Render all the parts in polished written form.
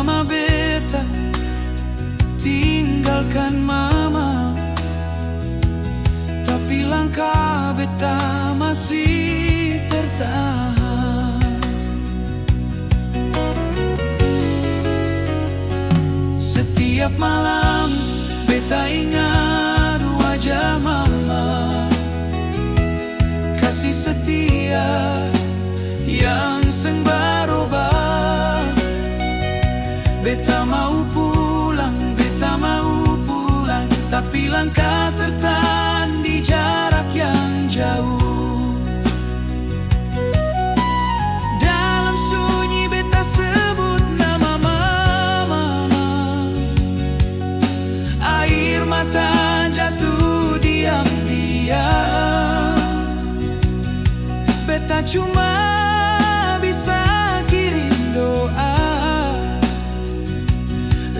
lama beta tinggalkan mama, tapi langkah beta masih tertahan. Setiap malam beta ingat wajah mama, kasih setia yang seng berubah. Beta mau pulang, tapi langkah tertahan di jarak yang jauh. Dalam sunyi beta sebut nama mama, air mata jatuh diam-diam. Beta cuma bisa kirim doa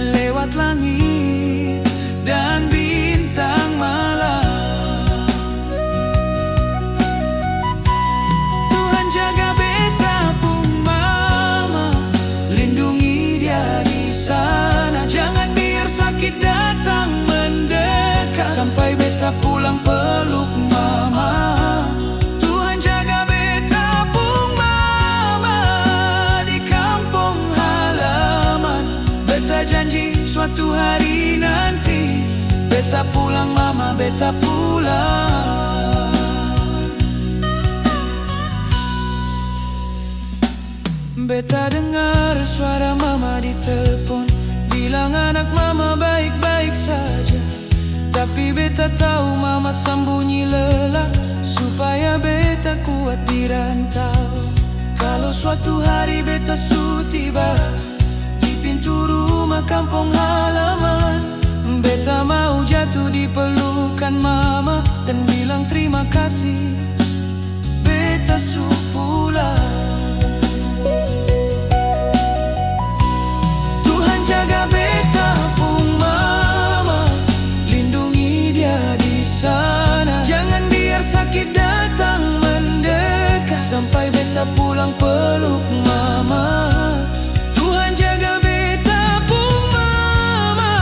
lewat langit dan bintang malam. Tuhan jaga beta pun mama, lindungi dia di sana. Jangan biar sakit datang mendekat, sampai beta pulang peluk mama. Tuhan jaga beta pun mama di kampung halaman. Beta janji suatu hari nanti beta pulang mama, beta pulang. Beta dengar suara mama di telepon, bilang anak mama baik-baik saja. Tapi beta tahu mama sembunyi lelah, supaya beta kuat di rantau. Kalau suatu hari beta su tiba di pintu rumah kampung halaman, beta mau jatuh di pelukan mama dan bilang terima kasih, beta su pulang. Tuhan jaga beta pun mama, lindungi dia di sana. Jangan biar sakit datang mendekat, sampai beta pulang peluk mama. Tuhan jaga beta pun mama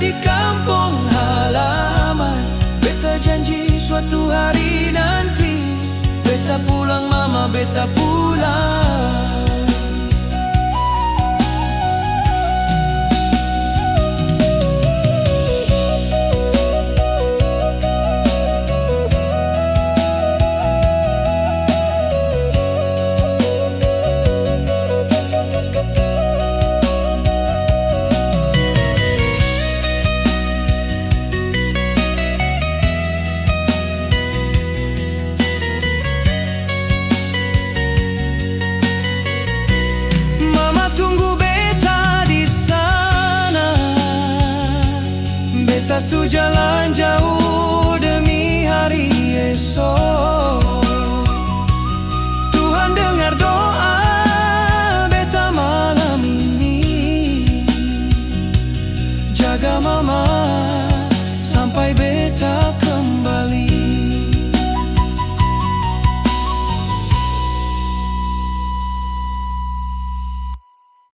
di kampung halaman. Beta janji suatu hari nanti beta pulang mama, beta pulang. Beta su jalan-jalan